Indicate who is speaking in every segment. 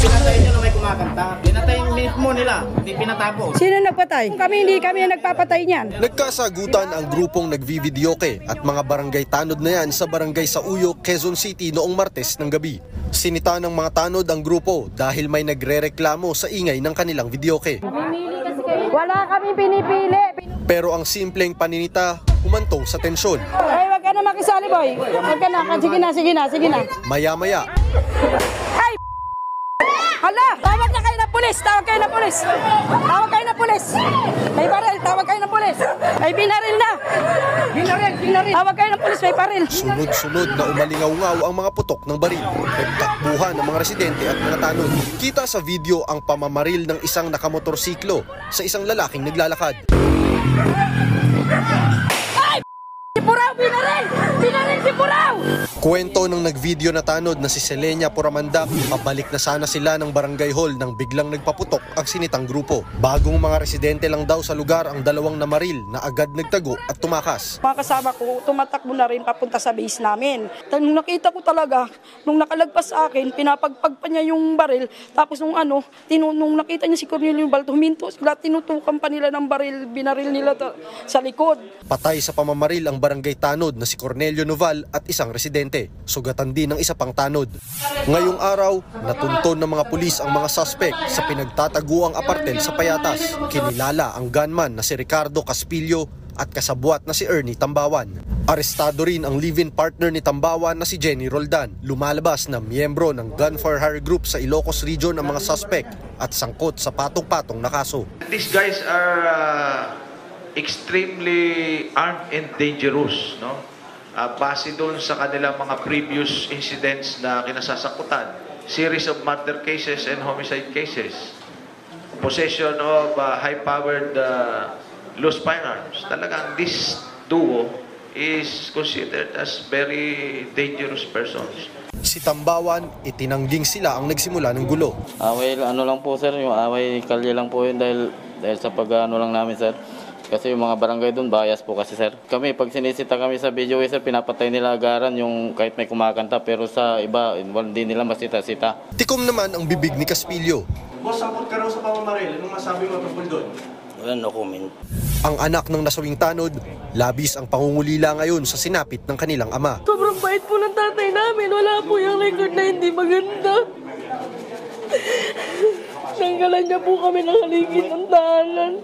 Speaker 1: Pinatay nyo na may kumakanta. Pinatay mismo nila, hindi pinatapos.
Speaker 2: Sino nagpatay? Hindi kami nagpapatay niyan.
Speaker 3: Nagkasagutan ang grupong nagvivideoke at mga barangay tanod na yan sa barangay Sauyo, Quezon City noong Martes ng gabi. Sinita ng mga tanod ang grupo dahil may nagrereklamo sa ingay ng kanilang videoke.
Speaker 2: Wala kami pinipili.
Speaker 3: Pero ang simpleng paninita humantong sa tensyon.
Speaker 2: Ay, wag ka na makisali, boy. Wag ka na. Sige na.
Speaker 3: Maya-maya,
Speaker 2: Ay! Hala! Tawag na kayo ng pulis! Tawag kayo ng pulis! May baril! Tawag kayo ng pulis! May binaril na! Binaril! Tawag kayo ng pulis! May baril!
Speaker 3: sunod-sunod na umalingaw-ngaw ang mga putok ng baril. Nagtakbuhan ng mga residente at mga tanod. Kita sa video ang pamamaril ng isang nakamotorsiklo sa isang lalaking naglalakad.
Speaker 2: Si Purao! Binaril! Binaril si Purao!
Speaker 3: Kwento ng nagvideo na tanod na si Selenia Puramandak, pabalik na sana sila ng barangay hall nang biglang nagpaputok ang sinitang grupo. Bagong mga residente lang daw sa lugar ang dalawang namaril na agad nagtago at tumakas.
Speaker 2: Mga kasama ko, tumatakbo na rin papunta sa base namin. Nung nakita ko talaga, nung nakalagpas sa akin, pinapagpag pa niya yung baril. Tapos nung nakita niya si Cornelio Balto, huminto sila, tinutukan pa nila ng baril, binaril nila sa likod.
Speaker 3: Patay sa pamamaril ang barangay tanod na si Cornelio Noval at isang residente. Sugatan din ng isa pang tanod. Ngayong araw, natunton ng mga pulis ang mga suspect sa pinagtataguang apartel sa Payatas. Kinilala ang gunman na si Ricardo Caspillo at kasabwat na si Ernie Tambawan. Arestado rin ang live-in partner ni Tambawan na si Jenny Roldan. Lumalabas na miyembro ng Gun for Hire Group sa Ilocos Region ang mga suspect at sangkot sa patong-patong na kaso.
Speaker 4: These guys are extremely armed and dangerous, no? Base doon sa kanilang mga previous incidents na kinasasakutan, series of murder cases and homicide cases, possession of high-powered loose firearms. Talagang this duo is considered as very dangerous persons.
Speaker 3: Si Tambawan, itinangging sila ang nagsimula ng gulo.
Speaker 5: Away, lang po sir, yung away kalye lang po yun dahil sa pag-ano lang namin sir. Kasi yung mga barangay doon, bias po kasi sir. Kami, pag sinisita kami sa video sir, pinapatay nila agaran yung kahit may kumakanta. Pero sa iba, hindi nila masita-sita.
Speaker 3: Tikom naman ang bibig ni Caspillo.
Speaker 6: Boss, sangkot ka raw sa pamamaril. Anong masabi mo tungkol doon?
Speaker 5: Wala, no comment.
Speaker 3: Ang anak ng nasawing tanod, labis ang pangungulila ngayon sa sinapit ng kanilang ama.
Speaker 2: Sobrang bait po ng tatay namin. Wala po yung record na hindi maganda. Nanggalan niya po kami ng haligi ng tahanan.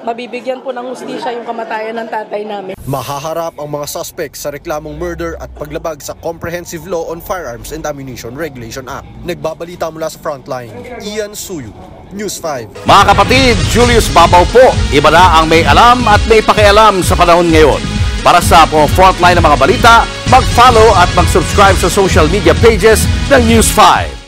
Speaker 2: Mabibigyan po ng hustisya yung kamatayan ng tatay namin.
Speaker 3: Mahaharap ang mga suspect sa reklamong murder at paglabag sa Comprehensive Law on Firearms and Ammunition Regulation Act. Nagbabalita mula sa Frontline, Ian Suyu, News 5.
Speaker 7: Mga kapatid, Julius Babaw po. Iba na ang may alam at may pakialam sa panahon ngayon. Para sa Frontline ng mga balita, mag-follow at mag-subscribe sa social media pages ng News 5.